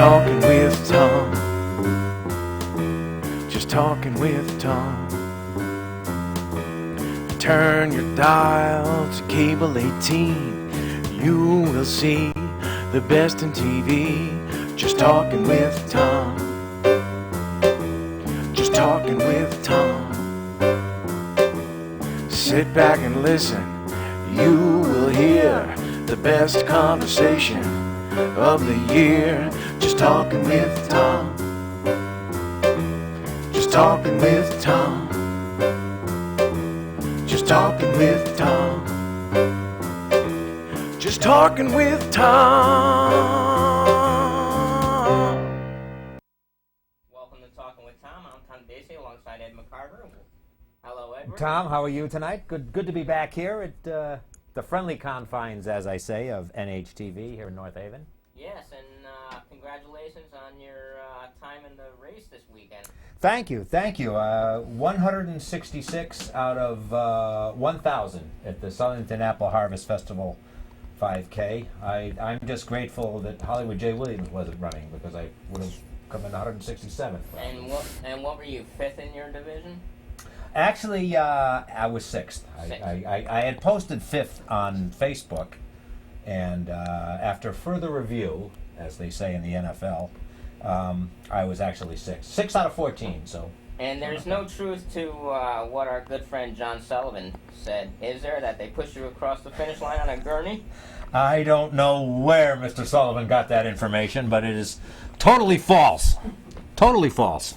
talking with Tom. Just talking with Tom. Turn your dial to cable 18. You will see the best in TV. Just talking with Tom. Just talking with Tom. Sit back and listen. You will hear the best conversation of the year. Just talking with Tom. Just talking with Tom. Just talking with Tom. Just talking with Tom. Welcome to Talking with Tom. I'm Tom Dacey alongside Ed McCarver. Hello, Edward. Tom, how are you tonight? Good to be back here at the friendly confines, as I say, of NHTV here in North Haven. Yes, and congratulations on your time in the race this weekend. Thank you. 166 out of 1,000 at the Southington Apple Harvest Festival 5K. I'm just grateful that Hollywood J. Williams wasn't running, because I would have come in 167th. And what were you, fifth in your division? Actually, I was sixth. I had posted fifth on Facebook, and after further review, as they say in the NFL, I was actually sixth. 6 out of 14, so. And there's no truth to what our good friend John Sullivan said, is there, that they pushed you across the finish line on a gurney? I don't know where Mr. Sullivan got that information, but it is totally false. Totally false.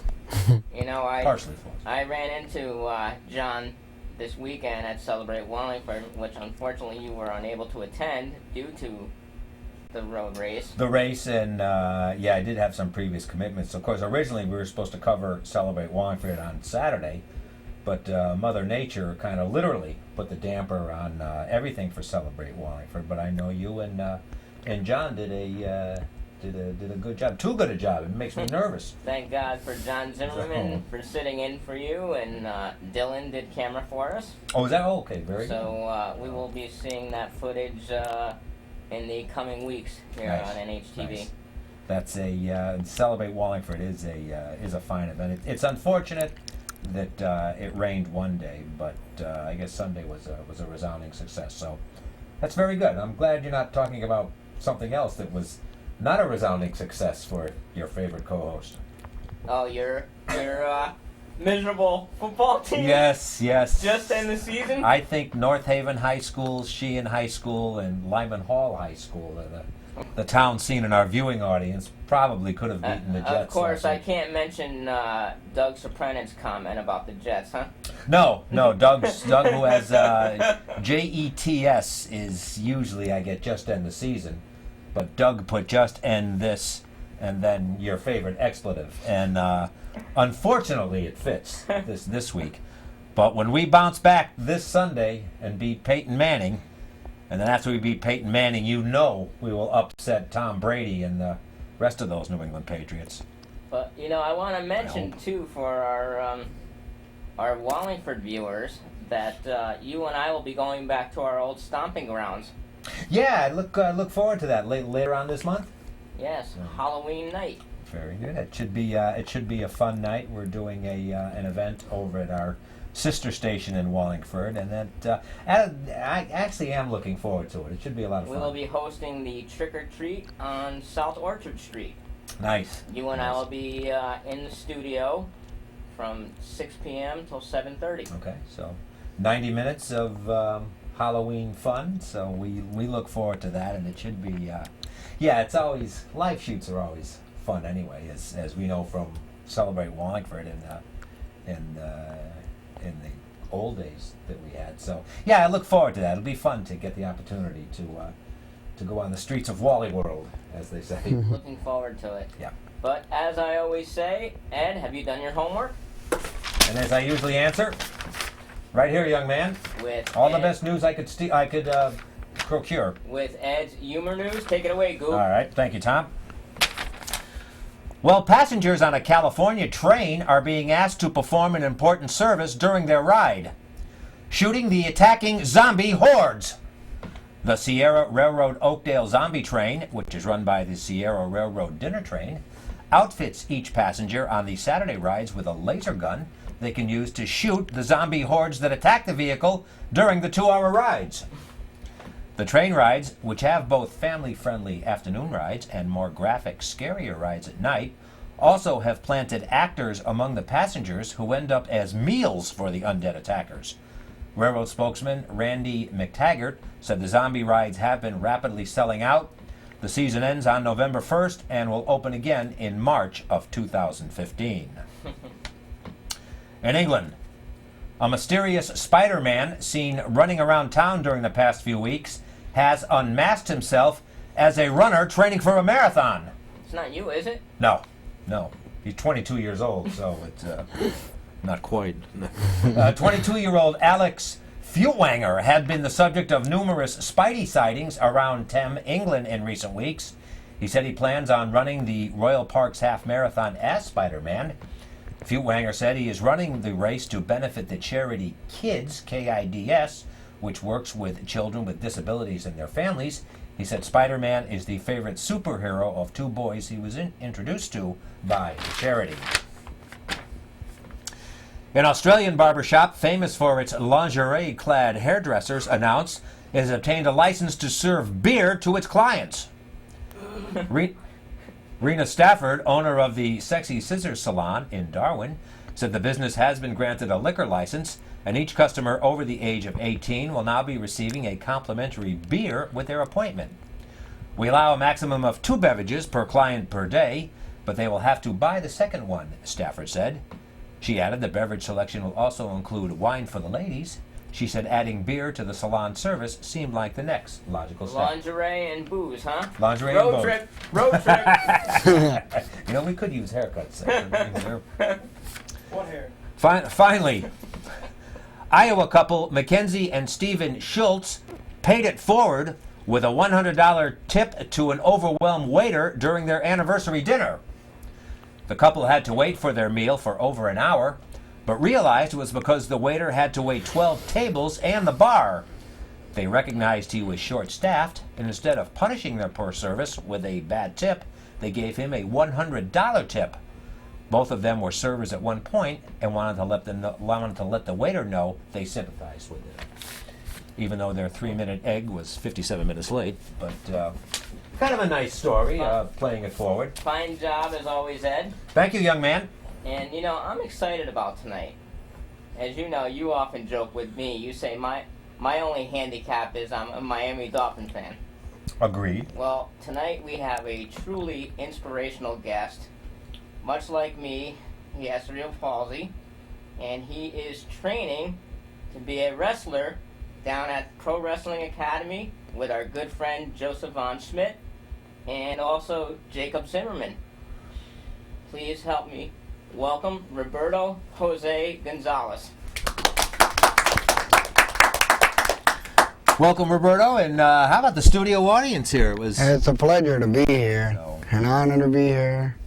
You know, Partially false. I ran into John this weekend at Celebrate Wallingford, which unfortunately you were unable to attend due to the road race. The race, and yeah, I did have some previous commitments. Of course, originally we were supposed to cover Celebrate Wallingford on Saturday, but Mother Nature kind of literally put the damper on everything for Celebrate Wallingford. But I know you and John did a good job. Too good a job. It makes me nervous. Thank God for John Zimmerman for sitting in for you, and Dylan did camera for us. Oh, is that okay? Very good. So we will be seeing that footage in the coming weeks here on NHTV. Nice. That's a Celebrate Wallingford is a fine event. It's unfortunate that it rained one day, but I guess Sunday was a resounding success. So that's very good. I'm glad you're not talking about something else that was not a resounding success for your favorite co-host. Oh, your miserable football team? Yes. Just in the season? I think North Haven High School, Sheehan High School, and Lyman Hall High School, the town scene in our viewing audience, probably could have beaten the Jets. Of course, I can't mention Doug Sopranen's comment about the Jets, huh? No, Doug, who has JETS, is usually I get just end the season. But Doug put just end this, and then your favorite expletive. And unfortunately, it fits this week. But when we bounce back this Sunday and beat Peyton Manning, and then after we beat Peyton Manning, you know we will upset Tom Brady and the rest of those New England Patriots. But, you know, I want to mention, too, for our Wallingford viewers, that you and I will be going back to our old stomping grounds. Yeah, I look forward to that later on this month. Yes, Halloween night. Very good. It should be a fun night. We're doing an event over at our sister station in Wallingford, and I actually am looking forward to it. It should be a lot of fun. We will be hosting the Trick or Treat on South Orchard Street. Nice. You and I will be in the studio from 6 p.m. till 7:30. Okay, so 90 minutes of Halloween fun, so we look forward to that, and it should be it's always, live shoots are always fun anyway, as we know from Celebrate Wallingford in the old days that we had. So yeah, I look forward to that. It'll be fun to get the opportunity to go on the streets of Wally World, as they say. Looking forward to it. Yeah. But as I always say, Ed, have you done your homework? And as I usually answer, right here, young man. With all the best news I could procure. With Ed's humor news, take it away, Goop. All right, thank you, Tom. Well, passengers on a California train are being asked to perform an important service during their ride: shooting the attacking zombie hordes. The Sierra Railroad Oakdale Zombie Train, which is run by the Sierra Railroad Dinner Train, outfits each passenger on the Saturday rides with a laser gun they can use to shoot the zombie hordes that attack the vehicle during the 2-hour rides. The train rides, which have both family-friendly afternoon rides and more graphic, scarier rides at night, also have planted actors among the passengers who end up as meals for the undead attackers. Railroad spokesman Randy McTaggart said the zombie rides have been rapidly selling out. The season ends on November 1st and will open again in March of 2015. In England, a mysterious Spider-Man seen running around town during the past few weeks has unmasked himself as a runner training for a marathon. It's not you, is it? No. He's 22 years old, so it's Not quite. 22-year-old Alex Feuchtwanger had been the subject of numerous Spidey sightings around Thames, England in recent weeks. He said he plans on running the Royal Parks Half Marathon as Spider-Man. Feuchtwanger said he is running the race to benefit the charity Kids, Kids, which works with children with disabilities and their families. He said Spider-Man is the favorite superhero of 2 boys he was introduced to by the charity. An Australian barbershop famous for its lingerie-clad hairdressers announced it has obtained a license to serve beer to its clients. Rena Stafford, owner of the Sexy Scissors Salon in Darwin, said the business has been granted a liquor license, and each customer over the age of 18 will now be receiving a complimentary beer with their appointment. We allow a maximum of 2 beverages per client per day, but they will have to buy the second one, Stafford said. She added the beverage selection will also include wine for the ladies. She said adding beer to the salon service seemed like the next logical step. Lingerie and booze, huh? Lingerie Road and trip. Road trip. You know, we could use haircuts. What hair? Finally, Iowa couple Mackenzie and Stephen Schultz paid it forward with a $100 tip to an overwhelmed waiter during their anniversary dinner. The couple had to wait for their meal for over an hour, but realized it was because the waiter had to wait 12 tables and the bar. They recognized he was short-staffed, and instead of punishing their poor service with a bad tip, they gave him a $100 tip. Both of them were servers at one point and wanted to let the waiter know they sympathized with him, even though their 3-minute egg was 57 minutes late. But kind of a nice story, playing it forward. Fine job as always, Ed. Thank you, young man. And you know, I'm excited about tonight. As you know, you often joke with me. You say my only handicap is I'm a Miami Dolphin fan. Agreed. Well, tonight we have a truly inspirational guest. Much like me, he has cerebral palsy, and he is training to be a wrestler down at Pro Wrestling Academy with our good friend Joseph Von Schmidt and also Jacob Zimmerman. Please help me welcome Roberto Jose Gonzalez. Welcome, Roberto, and how about the studio audience here? It's a pleasure to be here, an honor to be here.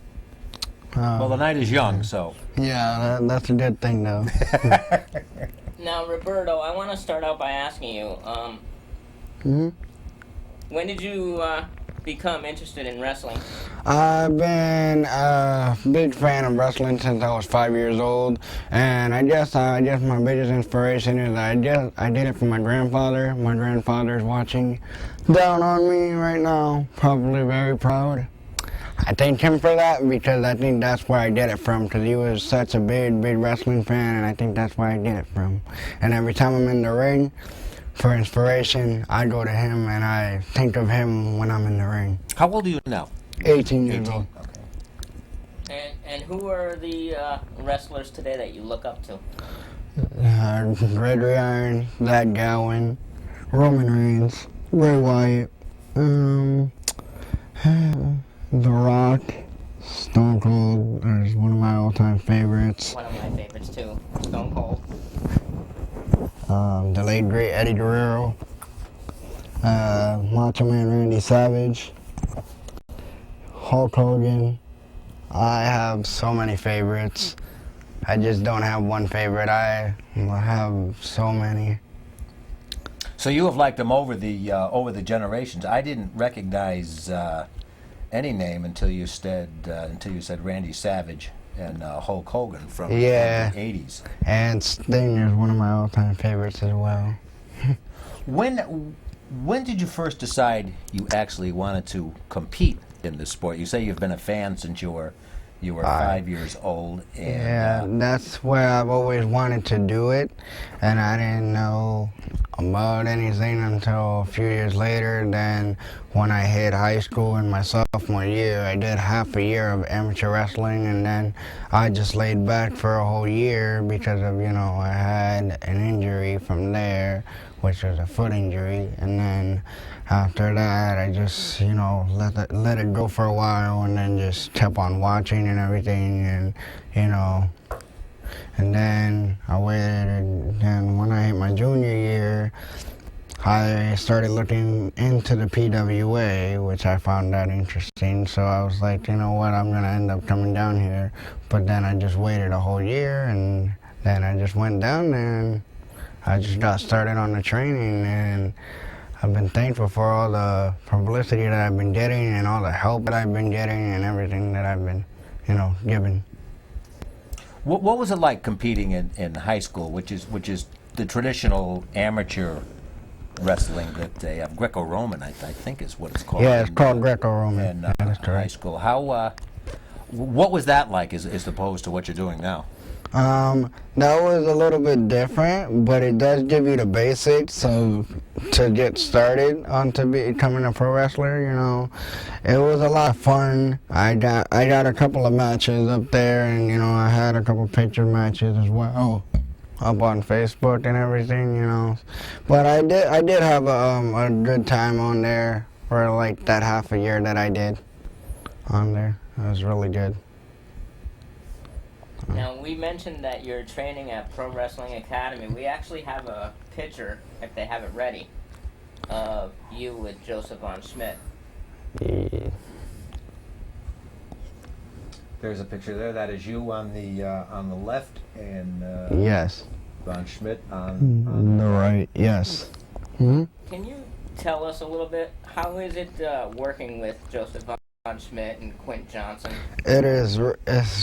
Well, the night is young, so. Yeah, that's a good thing, though. Now, Roberto, I want to start out by asking you, when did you become interested in wrestling? I've been a big fan of wrestling since I was 5 years old, and I guess my biggest inspiration is I did it for my grandfather. My grandfather's watching down on me right now, probably very proud. I thank him for that because I think that's where I did it from, because he was such a big wrestling fan, and I think that's where I did it from. And every time I'm in the ring for inspiration, I go to him and I think of him when I'm in the ring. How old are you now? 18 years old. Okay. And who are the wrestlers today that you look up to? Gregory Iron, Zach Gowen, Roman Reigns, Bray Wyatt, The Rock, Stone Cold is one of my all-time favorites. One of my favorites too, Stone Cold. The late great Eddie Guerrero, Macho Man Randy Savage, Hulk Hogan. I have so many favorites. I just don't have one favorite. I have so many. So you have liked him over the generations. I didn't recognize any name until you said Randy Savage and Hulk Hogan from the 80s. And Sting is one of my all-time favorites as well. When did you first decide you actually wanted to compete in this sport? You say you've been a fan since you were 5 years old. And, yeah, that's where I've always wanted to do it, and I didn't know about anything until a few years later. Then when I hit high school in my sophomore year, I did half a year of amateur wrestling, and then I just laid back for a whole year because of, I had an injury from there, which was a foot injury, and then after that I just, let it go for a while, and then just kept on watching and everything, and, and then I waited, and when I hit my junior year, I started looking into the PWA, which I found that interesting, so I was like, you know what, I'm going to end up coming down here, but then I just waited a whole year, and then I just went down there, and I just got started on the training, and I've been thankful for all the publicity that I've been getting and all the help that I've been getting and everything that I've been, given. What was it like competing in high school, which is the traditional amateur wrestling that they have, Greco-Roman, I think is what it's called. Yeah, it's called Greco-Roman. In high school. What was that like as opposed to what you're doing now? That was a little bit different, but it does give you the basics. So to get started on to becoming a pro wrestler, it was a lot of fun. I got a couple of matches up there, and I had a couple picture matches as well up on Facebook and everything, But I did have a good time on there for like that half a year that I did on there. It was really good. Now, we mentioned that you're training at Pro Wrestling Academy. We actually have a picture, if they have it ready, of you with Joseph Von Schmidt. Yeah. There's a picture there. That is you on the left, and Yes. Von Schmidt on the right. Yes. Mm-hmm. Can you tell us a little bit, how is it working with Joseph Von Schmidt and Quint Johnson? It's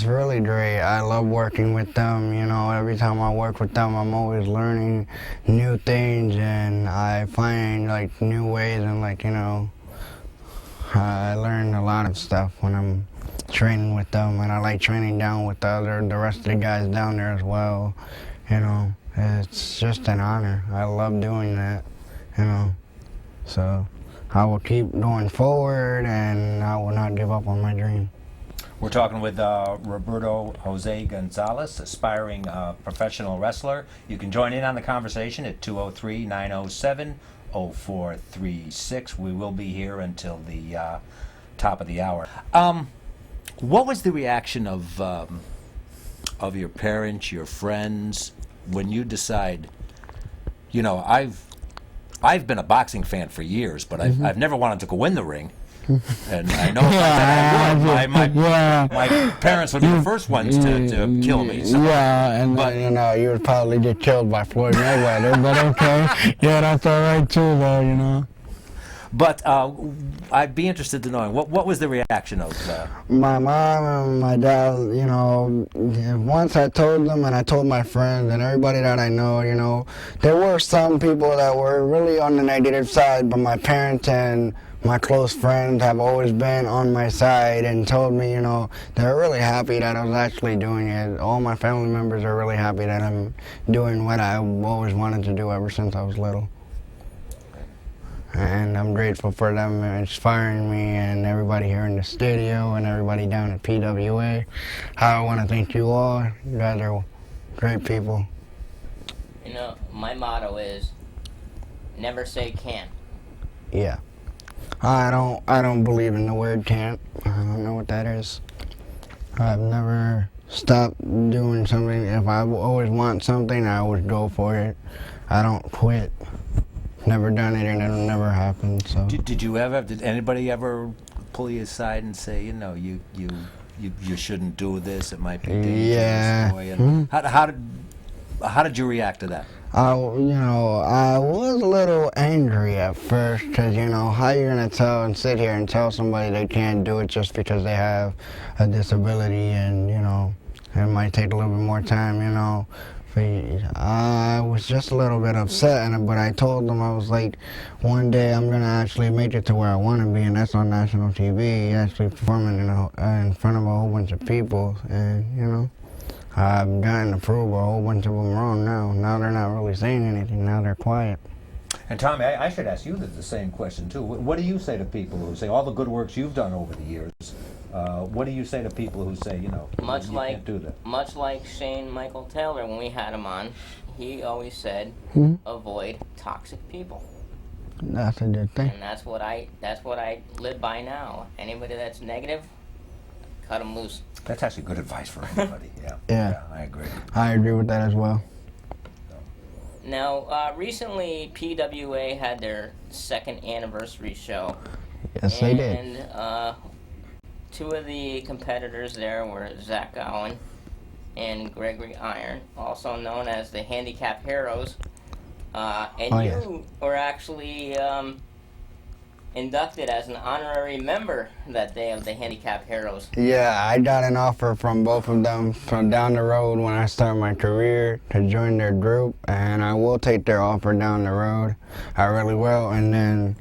really great. I love working with them. Every time I work with them, I'm always learning new things, and I find like new ways, and I learn a lot of stuff when I'm training with them, and I like training down with the rest of the guys down there as well. It's just an honor. I love doing that. So I will keep going forward, and I will not give up on my dream. We're talking with Roberto Jose Gonzalez, aspiring professional wrestler. You can join in on the conversation at 203-907-0436. We will be here until the top of the hour. What was the reaction of your parents, your friends, when you decide, I've been a boxing fan for years, but I've never wanted to go in the ring. And I know that I would. My parents would be the first ones to kill me. So. Yeah, and then, you would probably get killed by Floyd Mayweather, but okay. Yeah, that's all right too, though, But I'd be interested to know what was the reaction of my mom and my dad. Once I told them, and I told my friends and everybody that I know, there were some people that were really on the negative side, but my parents and my close friends have always been on my side and told me, they're really happy that I was actually doing it. All my family members are really happy that I'm doing what I always wanted to do ever since I was little. And I'm grateful for them inspiring me, and everybody here in the studio and everybody down at PWA. I want to thank you all. You guys are great people. My motto is never say can't. Yeah. I don't believe in the word can't. I don't know what that is. I've never stopped doing something. If I always want something, I always go for it. I don't quit. Never done it, and it'll never happen. So. Did anybody ever pull you aside and say, you shouldn't do this? It might be dangerous. Yeah. And how How did you react to that? I was a little angry at first because, how you going to tell and sit here and tell somebody they can't do it just because they have a disability and, it might take a little bit more time, But I was just a little bit upset, but I told them, I was like, one day I'm going to actually make it to where I want to be, and that's on national TV, actually performing in front of a whole bunch of people, and, I've gotten to prove a whole bunch of them wrong now. Now they're not really saying anything. Now they're quiet. And Tommy, I should ask you the same question too. What do you say to people who say all the good works you've done over the years? What do you say to people who say, can't do that? Much like Shane Michael Taylor, when we had him on, he always said, avoid toxic people. That's a good thing. And that's what I live by now. Anybody that's negative, cut them loose. That's actually good advice for anybody. Yeah, I agree. I agree with that as well. Now, recently, PWA had their 2nd anniversary show. Yes, they did. And two of the competitors there were Zach Gowen and Gregory Iron, also known as the Handicap Heroes. You were actually inducted as an honorary member that day of the Handicap Heroes. Yeah, I got an offer from both of them from down the road when I start my career to join their group, and I will take their offer down the road. I really will, and then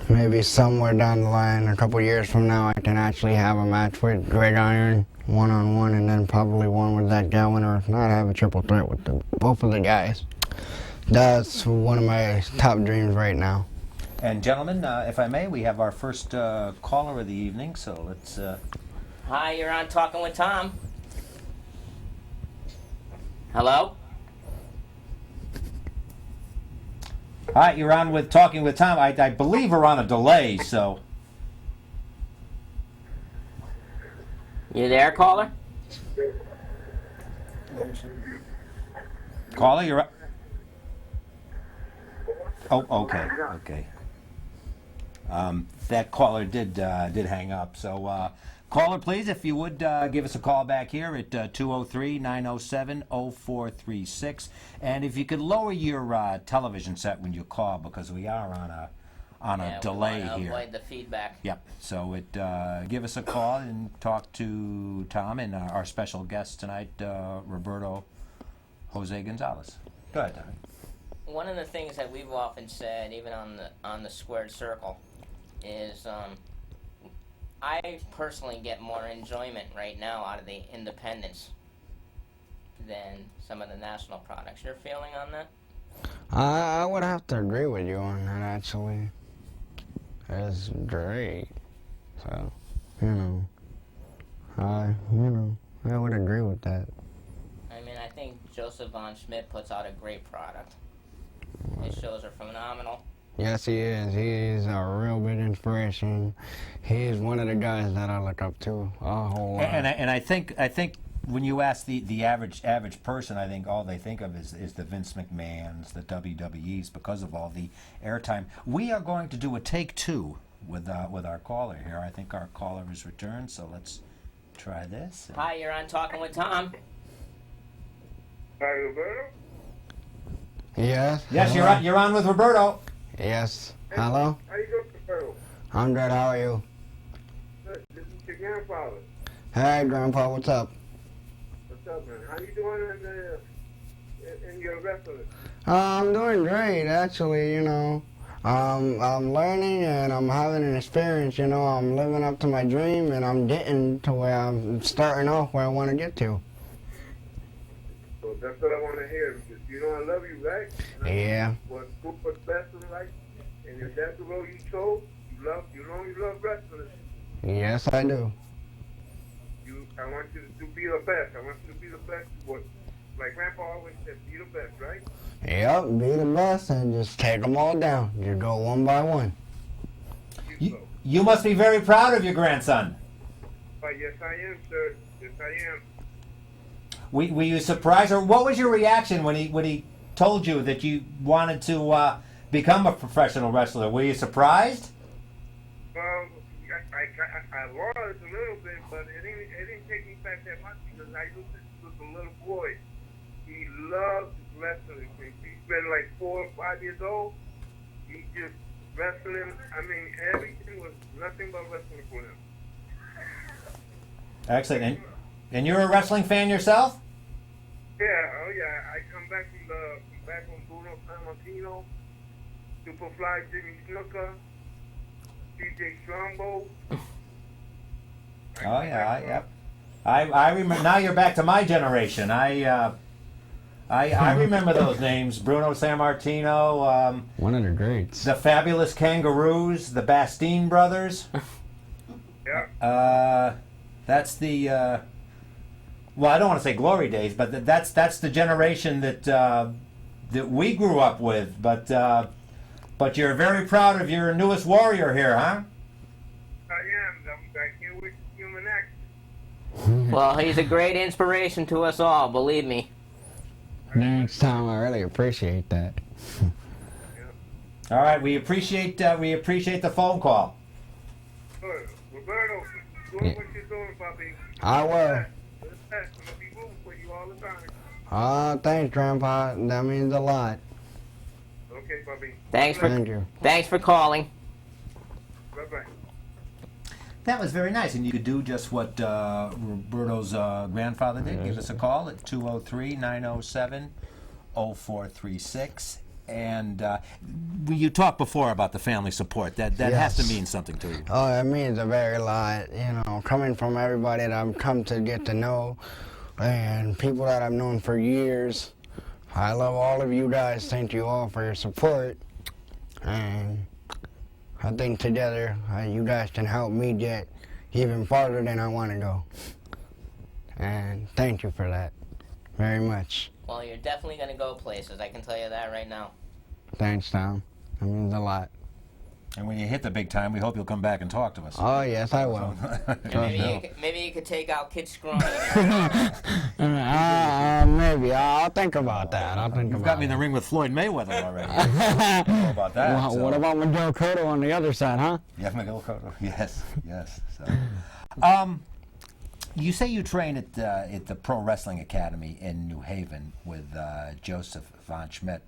maybe somewhere down the line, a couple years from now, I can actually have a match with Greg Iron, one-on-one, and then probably one with that Gowen, or if not, have a triple threat with both of the guys. That's one of my top dreams right now. And gentlemen, if I may, we have our first caller of the evening, so let's... Hi, you're on Talking with Tom. Hello? Hi, you're on with Talking with Tom. I believe we're on a delay, so... You there, caller? Caller, you're up. Oh, okay. That caller did hang up. So, caller, please, if you would give us a call back here at 203-907-0436. And if you could lower your television set when you call, because we are on a delay we want to here. Avoid the feedback. Yep. So give us a call and talk to Tom and our special guest tonight, Roberto Jose Gonzalez. Go ahead, Tommy. One of the things that we've often said, even on the squared circle, is I personally get more enjoyment right now out of the independents than some of the national products. Your feeling on that? I would have to agree with you on that, actually. It's great. So, I would agree with that. I mean, I think Joseph Von Schmidt puts out a great product. His shows are phenomenal. Yes, he is. He is a real big inspiration. He is one of the guys that I look up to a whole lot. And I think when you ask the average person, I think all they think of is the Vince McMahons, the WWEs, because of all the airtime. We are going to do a take two with our caller here. I think our caller has returned, so let's try this. Hi, you're on Talking with Tom. Hi, Roberto. Yes. Yes, hello? you're on with Roberto. Yes. Hello. How you doing, Roberto? I'm good. How are you? This is your grandfather. Hey, Grandpa. What's up? What's up, man? How you doing in your wrestling? I'm doing great, actually. I'm learning and I'm having an experience. I'm living up to my dream and I'm getting to where I'm starting off where I want to get to. So that's what I want to hear. Because I love you, right? Yeah. What's good for the best in life? And if that's the road you chose, you love wrestling. Yes, I do. I want you to be the best. I want you to be the best. Like Grandpa always said, be the best, right? Yep, be the best and just take them all down. Just go one by one. You must be very proud of your grandson. Yes, I am, sir. Yes, I am. Were you surprised, or what was your reaction when he told you that you wanted to become a professional wrestler? Were you surprised? I was a little bit, but it didn't take me back that much because I used to was a little boy. he loves wrestling. He's been like 4 or 5 years old. He just wrestling. I mean, everything was nothing but wrestling for him. Excellent. And you're a wrestling fan yourself? Yeah, oh yeah. I come back from Bruno Sammartino, Superfly Jimmy Snuka, DJ Strongbow. Oh yeah, I remember. Now you're back to my generation. I remember those names: Bruno Sammartino, One of the greats. the Fabulous Kangaroos, the Bastine Brothers. Yeah. That's the well, I don't want to say glory days, but that's the generation that we grew up with. But you're very proud of your newest warrior here, huh? I am. I'm back here with Human Action. Well, he's a great inspiration to us all, believe me. Thanks, Tom. I really appreciate that. All right, we appreciate the phone call. Good. Roberto, keep doing what you're doing, puppy. I will. I'm gonna be rooting for you all the time. Oh, thanks, Grandpa. That means a lot. Okay, puppy. Thank you. Thanks for calling. Bye-bye. That was very nice, and you could do just what Roberto's grandfather did. Give us a call at 203-907-0436. And you talked before about the family support. That has to mean something to you. Oh, it means a very lot. You know, coming from everybody that I've come to get to know, and people that I've known for years. I love all of you guys. Thank you all for your support. And I think together, you guys can help me get even farther than I want to go. And thank you for that very much. Well, you're definitely going to go places, I can tell you that right now. Thanks, Tom. That means a lot. And when you hit the big time, we hope you'll come back and talk to us. Oh, yes, I will. Maybe you could take out Kid Scrawny. Maybe. I'll think about that. You've got me in the ring with Floyd Mayweather already. I don't know about that. Well, what about Miguel Cotto on the other side, huh? Yeah, Miguel Cotto. Yes. So, you say you train at the Pro Wrestling Academy in New Haven with Joseph Von Schmidt.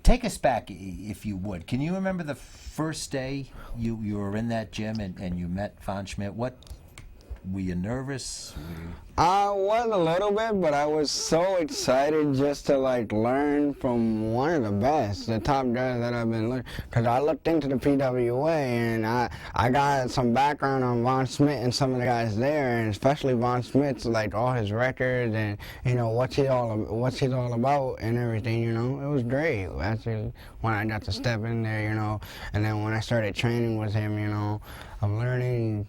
Take us back, if you would. Can you remember the first day you were in that gym and you met Von Schmidt? What were you nervous? I was a little bit, but I was so excited just to learn from one of the best, the top guys that I've been learning. Because I looked into the PWA and I got some background on Von Schmidt and some of the guys there, and especially Von Schmidt's all his records and what's he all about and everything. It was great. Actually, when I got to step in there, and then when I started training with him, I'm learning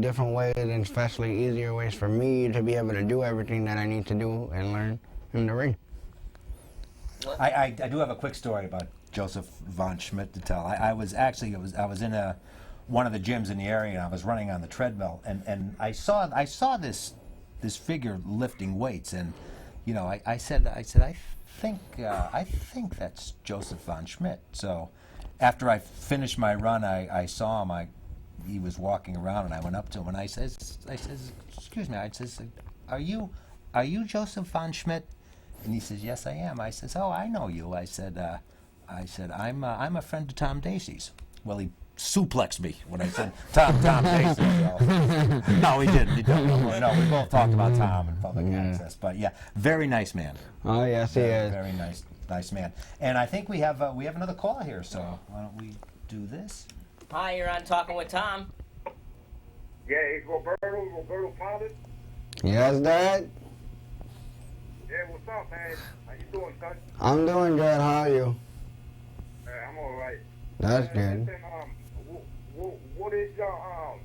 different ways and especially easier ways for me to be able to do everything that I need to do and learn in the ring. I do have a quick story about Joseph Von Schmidt to tell. I was in one of the gyms in the area, and I was running on the treadmill, and I saw this figure lifting weights, and I said I think that's Joseph Von Schmidt. So after I finished my run, I saw him. He was walking around, and I went up to him, and I says, "Excuse me," I says, "Are you Joseph Von Schmidt?" And he says, "Yes, I am." I says, "Oh, I know you." I said, "I'm a friend of Tom Dacey's." Well, he suplexed me when I said Tom Dacey. No, he didn't. No, we both talked about Tom and public access, but yeah, very nice man. Oh yes, he is. Very nice man. And I think we have another call here, so why don't we do this? Hi, you're on Talking with Tom. Yeah, it's Roberto Father. Yes, Dad? Yeah, what's up, man? How you doing, son? I'm doing good. How are you? I'm all right. That's good. Listen, what is your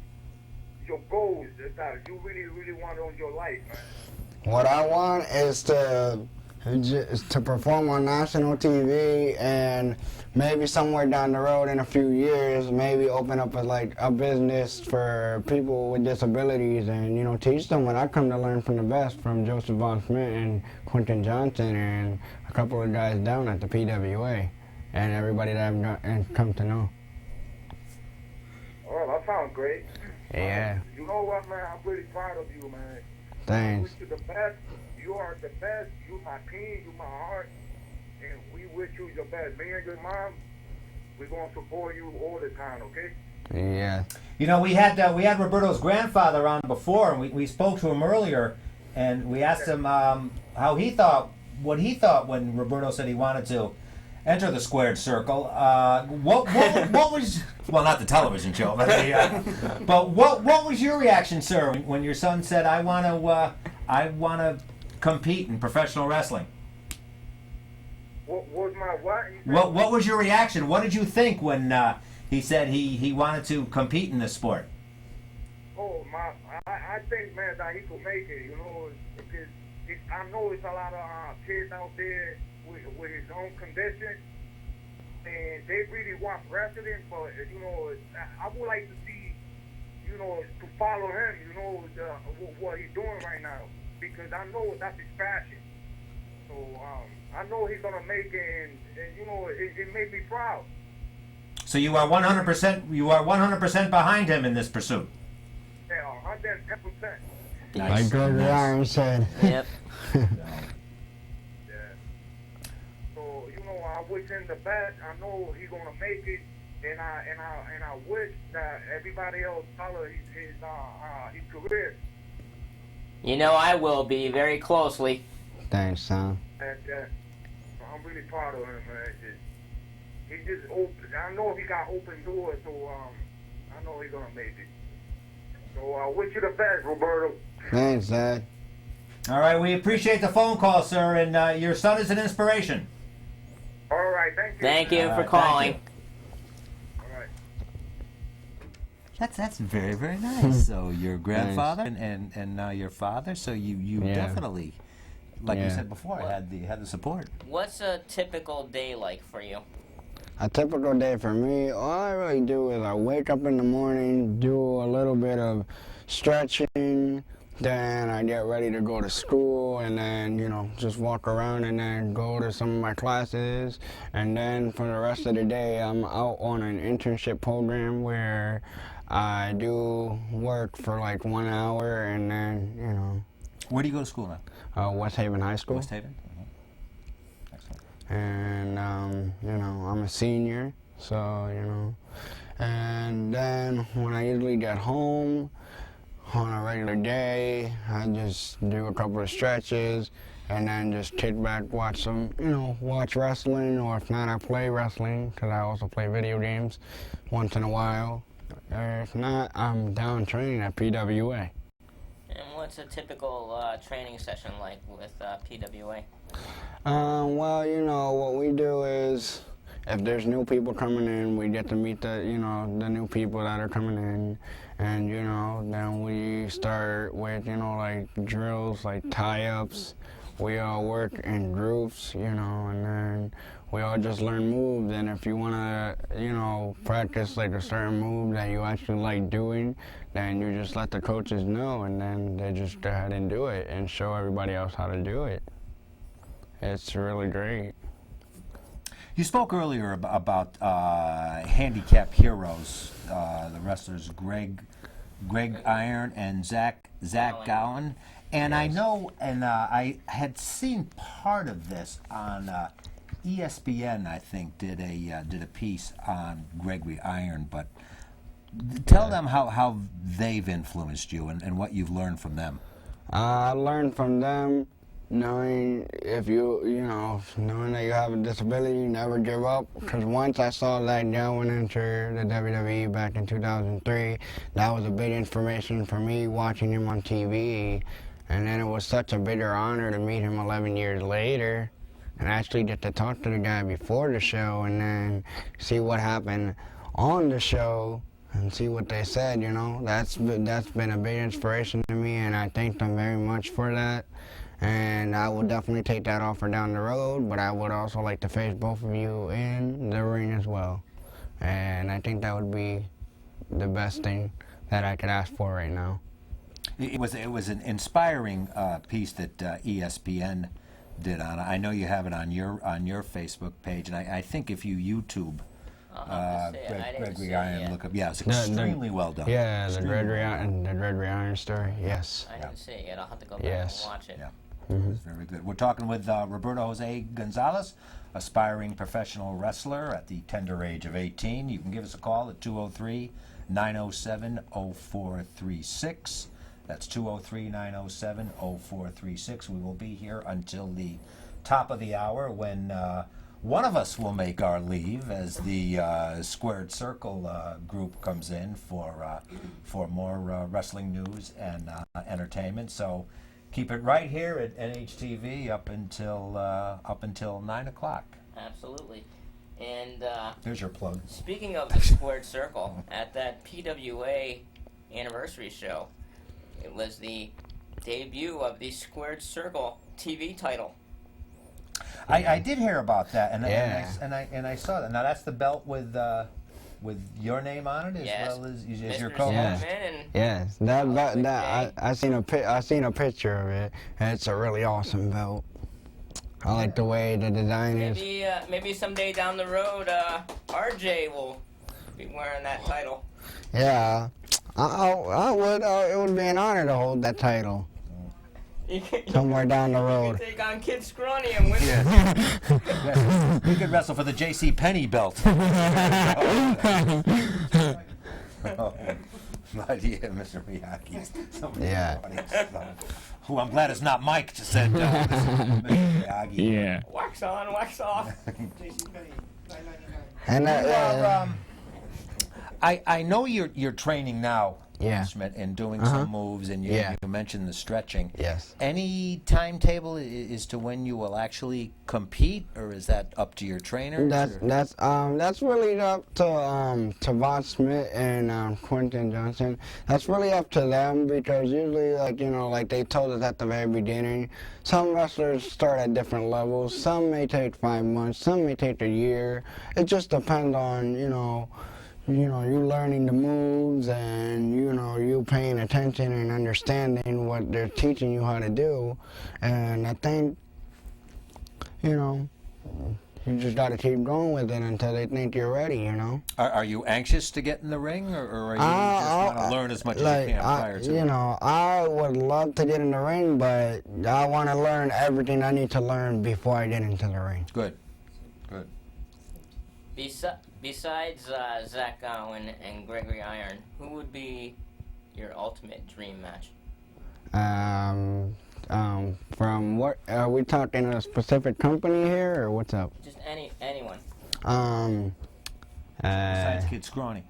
goals that you really want on your life, man? What I want is to perform on national TV and maybe somewhere down the road in a few years, maybe open up a business for people with disabilities and, teach them what I come to learn from the best from Joseph Von Schmidt and Quentin Johnson and a couple of guys down at the PWA and everybody that I've come to know. Oh, that sounds great. Yeah. You know what, man? I'm really proud of you, man. Thanks. wish you the best. You are the best. You my king. You my heart. And we wish you the best. Me and your mom, we're gonna support you all the time. Okay? Yeah. You know, we had Roberto's grandfather on before, and we spoke to him earlier, and we asked him how he thought, what he thought when Roberto said he wanted to enter the squared circle. What was, well, not the television show, but what was your reaction, sir, when your son said, I want to compete in professional wrestling? What was my what? What was your reaction? What did you think when he said he wanted to compete in this sport? Oh, I think, man, that he could make it, you know, because I know it's a lot of kids out there with his own condition, and they really want wrestling, but, you know, I would like to see, you know, to follow him, you know, what he's doing right now, because I know that's his passion. So, I know he's going to make it, and you know, it made me proud. So you are 100% behind him in this pursuit. Yeah, 110%. Like Gregory Iron said. Yep. Yeah. So, you know, I wish him the best. I know he's gonna make it, and I wish that everybody else follow his career. You know I will be very closely. Thanks, son. And I'm really proud of him, man. He just open. I know he got open doors, so I know he's gonna make it. So I wish you the best, Roberto. Thanks, Dad. All right, we appreciate the phone call, sir, and your son is an inspiration. All right, thank you. Thank you for Thank calling. you. All right. That's very, very nice. So your grandfather and now your father. So you Yeah. definitely, like you Yeah. said before, had the support. What's a typical day like for you? A typical day for me, all I really do is I wake up in the morning, do a little bit of stretching, then I get ready to go to school, and then, you know, just walk around and then go to some of my classes. And then for the rest of the day, I'm out on an internship program where I do work for like 1 hour, and then, you know. Where do you go to school now? West Haven High School. West Haven. Excellent. And you know, I'm a senior, so you know. And then when I usually get home on a regular day, I just do a couple of stretches and then just kick back, watch wrestling, or if not, I play wrestling because I also play video games once in a while. If not, I'm down training at PWA. And what's a typical training session like with PWA? Well, you know, what we do is if there's new people coming in, we get to meet the new people that are coming in. And, you know, then we start with, you know, like drills, like tie-ups. We all work in groups, you know, and then we all just learn moves. And if you want to, you know, practice like a certain move that you actually like doing, then you just let the coaches know, and then they just go ahead and do it and show everybody else how to do it. It's really great. You spoke earlier about handicap heroes, the wrestlers Greg Iron and Zach Gowan, and I know, and I had seen part of this on ESPN. I think did a piece on Gregory Iron, but tell them how they've influenced you and what you've learned from them. I learned from them. Knowing that you have a disability, never give up. Because once I saw that Gowan enter the WWE back in 2003, that was a big inspiration for me watching him on TV. And then it was such a bigger honor to meet him 11 years later and actually get to talk to the guy before the show and then see what happened on the show and see what they said, you know. That's been a big inspiration to me, and I thank them very much for that. And I will definitely take that offer down the road, but I would also like to face both of you in the ring as well. And I think that would be the best thing that I could ask for right now. It was an inspiring piece that ESPN did on it. I know you have it on your Facebook page, and I think if you YouTube I'll have to see it. I didn't see Gregory it Iron, yet. look up. Yeah, it's extremely well done. Yeah, the Extremely Gregory Iron story. Yes. I didn't see it yet. I'll have to go back Yes. and watch it. Yeah. It's very good. We're talking with Roberto Jose Gonzalez, aspiring professional wrestler at the tender age of 18. You can give us a call at 203-907-0436. That's 203-907-0436. We will be here until the top of the hour when one of us will make our leave as the Squared Circle group comes in for more wrestling news and entertainment. So keep it right here at NHTV up until 9 o'clock. Absolutely. And There's your plug. speaking of the Squared Circle, at that PWA anniversary show, it was the debut of the Squared Circle TV title. I did hear about that, and Yeah. and I saw that. Now that's the belt with your name on it as Yes. well as your Mr. co-host. Stillman and Yes, I seen a picture of it. And it's a really awesome belt. I like the way the design is. maybe someday down the road, RJ will be wearing that title. Yeah, I would. It would be an honor to hold that title somewhere down the You road. can take on Kid Scrawny and win. We could wrestle for the J.C. Penney belt. Oh, but yeah, Mr. Miyagi. Yeah. Who I'm glad it's not Mike to send Mr. Miyagi. Yeah. Wax on, wax off. And I know you're training now, Yeah. Schmidt, and doing some moves, and you mentioned the stretching. Yes. Any timetable as to when you will actually compete, or is that up to your trainer? That's really up to Von Smith and Quentin Johnson. That's really up to them because usually, like they told us at the very beginning, some wrestlers start at different levels. Some may take 5 months, some may take a year. It just depends on you learning the moves and you paying attention and understanding what they're teaching you how to do. And I think you just got to keep going with it until they think you're ready. Are you anxious to get in the ring, or are you just want to learn as much as you can prior to it? I would love to get in the ring, but I want to learn everything I need to learn before I get into the ring. Good. Besides Zach Gowen and Gregory Iron, who would be your ultimate dream match? From what, are we talking a specific company here, or what's up? Just anyone. Besides Kid Scrawny.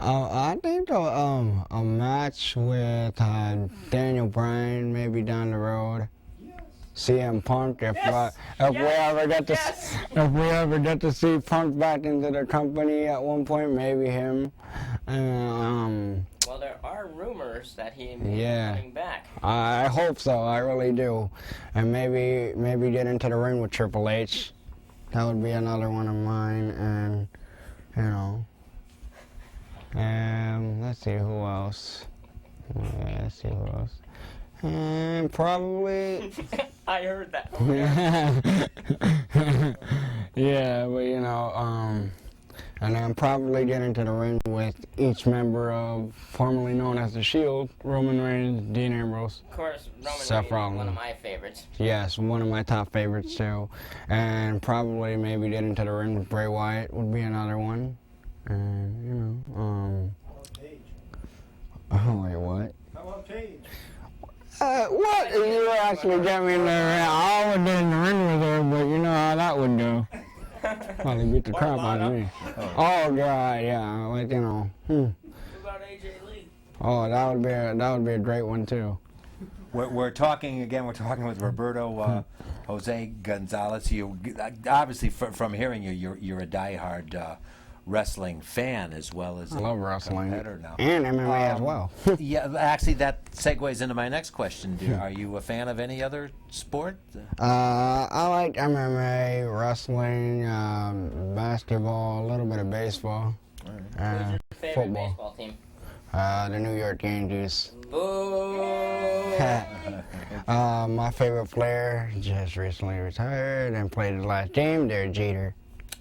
I think a match with Daniel Bryan maybe down the road. CM Punk, if we ever get to see Punk back into the company at one point, maybe him. Well, there are rumors that he may be coming back. I hope so. I really do. And maybe get into the ring with Triple H. That would be another one of mine. And let's see who else. And probably. I heard that. Yeah, but and then probably get into the ring with each member of formerly known as the Shield: Roman Reigns, Dean Ambrose, Of course, Roman Seth Reigns is Rollins. one of my favorites. Yes, one of my top favorites too. And probably maybe get into the ring with Bray Wyatt would be another one. And oh wait, what? How about Paige? What? You actually get me in the ring. I would get in the ring with her, but you know how that would go. Probably beat the crap out of me. Oh God, yeah, What about AJ Lee? Oh, that would be a great one too. We're talking with Roberto Jose Gonzalez. You obviously from hearing you're a diehard wrestling fan as well as I love wrestling competitor now. and MMA as well. Yeah, actually, that segues into my next question. Are you a fan of any other sport? I like MMA, wrestling, basketball, a little bit of baseball, Who's your favorite football. baseball team? The New York Yankees. Boo! My favorite player just recently retired and played his last game, Derek Jeter.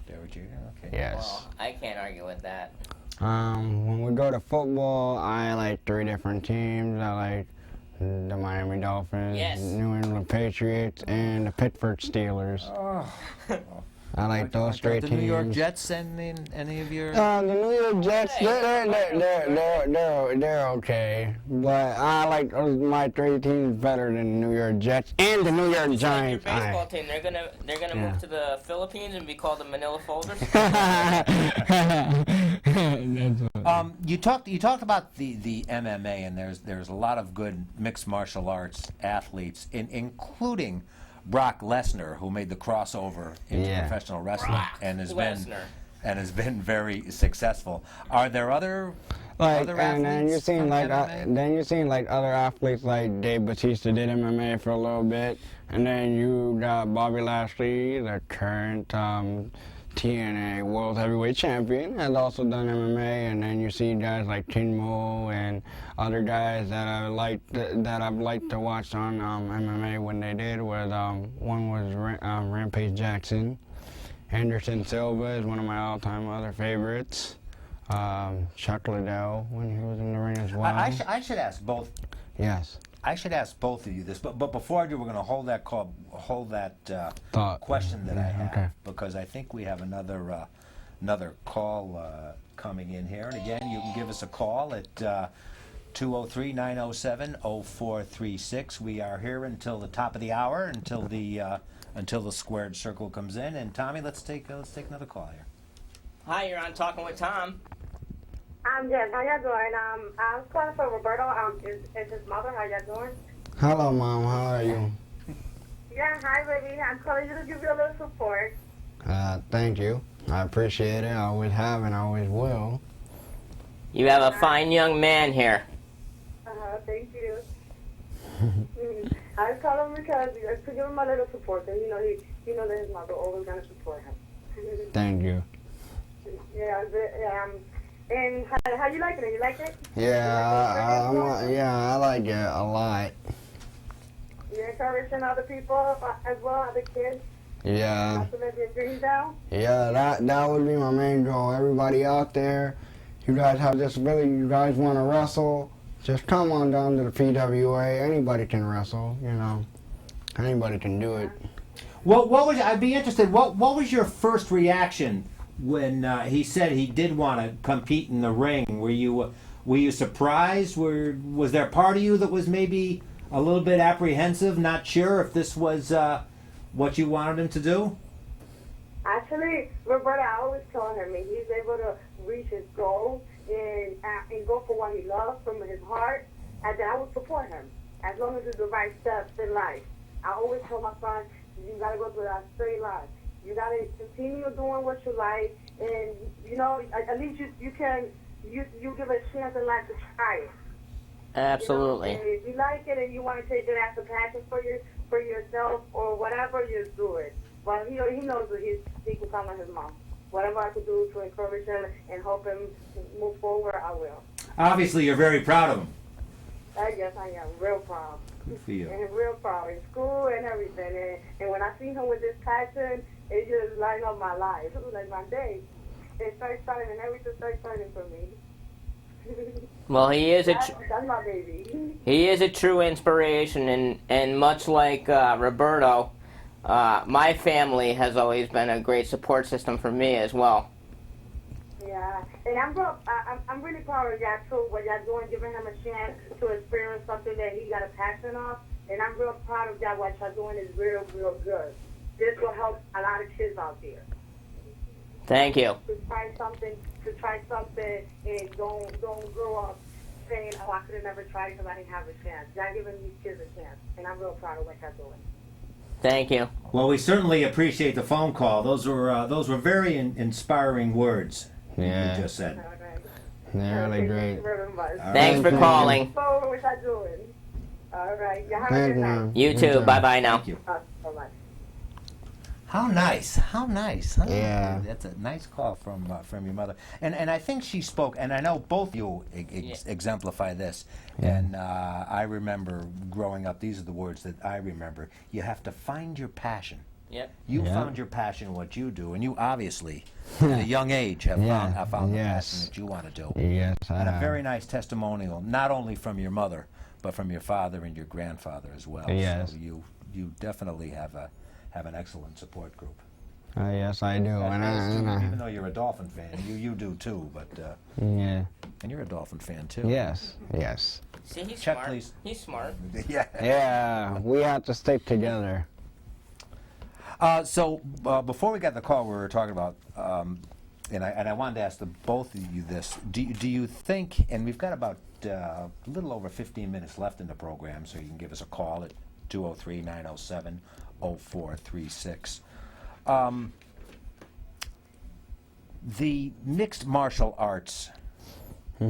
Derek Jeter, okay. Yes. Well, I can't argue with that. When we go to football, I like 3 different teams. I like the Miami Dolphins, Yes. New England Patriots, and the Pittsburgh Steelers. Oh. I like those 3 the teams. New York Jets and any of your... The New York Jets, they're okay. But I like my 3 teams better than the New York Jets and the New York It's like your Giants. baseball team. They're gonna move to the Philippines and be called the Manila Folders. You talked about the MMA, and there's a lot of good mixed martial arts athletes, including Brock Lesnar, who made the crossover into professional wrestling and has been very successful. Are there other athletes? And then you seen like other athletes like Dave Bautista did MMA for a little bit, and then you got Bobby Lashley, the current TNA World Heavyweight Champion, has also done MMA, and then you see guys like Tinmo and other guys that I've liked to watch on MMA when they did. One was Rampage Jackson. Anderson Silva is one of my all-time other favorites. Chuck Liddell when he was in the ring as well. I should ask both. Yes. I should ask both of you this, but before I do, we're going to hold that question that I have, because I think we have another call coming in here. And again, you can give us a call at 203-907-0436. We are here until the top of the hour, until the squared circle comes in. And Tommy, let's take another call here. Hi, you're on Talking with Tom. I'm good. How y'all doing? I was calling for Roberto. Is his mother? How y'all doing? Hello, Mom. How are you? Yeah, hi, baby. I'm calling you to give you a little support. Thank you. I appreciate it. I always have and I always will. You have a fine young man here. Thank you. I was calling because to give him a little support. And he knows that his mother always gonna support him. Thank you. Yeah. And how you liking it? You like it? Yeah, I like it a lot. You're encouraging other people as well, other kids. Yeah. Not to let their dreams down. Yeah, that would be my main goal. Everybody out there, you guys have this ability, you guys want to wrestle, just come on down to the PWA. Anybody can wrestle, Anybody can do it. I'd be interested, what was your first reaction when he said he did want to compete in the ring? Were you surprised? Was there a part of you that was maybe a little bit apprehensive, not sure if this was what you wanted him to do? Actually, Roberto, I always tell him he's able to reach his goal and go for what he loves from his heart, and then I will support him as long as it's the right steps in life. I always tell my son, you gotta go through that straight line. You gotta continue doing what you like, and at least you give a chance in life to try it. Absolutely. And if you like it and you want to take it as a passion for yourself or whatever, just do it. But he knows that he can come with his mom. Whatever I could do to encourage him and help him move forward, I will. Obviously, you're very proud of him. I guess I am real proud. Good for you. And real proud in school and everything. And when I see him with this passion, it just lights up my life. It was like my day. It starts starting and everything starts starting for me. Well, that's my baby. He is a true inspiration, and much like Roberto, my family has always been a great support system for me as well. Yeah, and I'm really proud of y'all too, what y'all doing, giving him a chance to experience something that he got a passion of, and I'm real proud of y'all. What y'all doing is real, real good. This will help a lot of kids out there. Thank you. To try something, and don't grow up saying, oh, I could have never tried because I didn't have a chance. Y'all giving these kids a chance, and I'm real proud of what y'all doing. Thank you. Well, we certainly appreciate the phone call. Those were very inspiring words. Yeah. You just said. All right. They're really great. Thanks for calling. So, what y'all doing? All right. Y'all have a Thank good night. You too. Bye-bye now. Thank you. Bye-bye. How nice! How nice! Huh? Yeah. That's a nice call from your mother. And I think she spoke. And I know both you exemplify this. Yeah. And I remember growing up. These are the words that I remember. You have to find your passion. Yep. You Yeah. found your passion in what you do, and you obviously, at a young age, have found the Yes. passion that you want to do. Yes, And a very nice testimonial, not only from your mother, but from your father and your grandfather as well. Yes. So you definitely have an excellent support group. Yes, I do. Even though you're a Dolphin fan, you do too. But yeah. and you're a Dolphin fan too. Yes. Yes. See, he's Check, smart. please. He's smart. Yeah. Yeah. We have to stick together. So before we got the call, we were talking about, and I wanted to ask both of you this: Do you think? And we've got about a little over 15 minutes left in the program, so you can give us a call at 203-907-0436. The mixed martial arts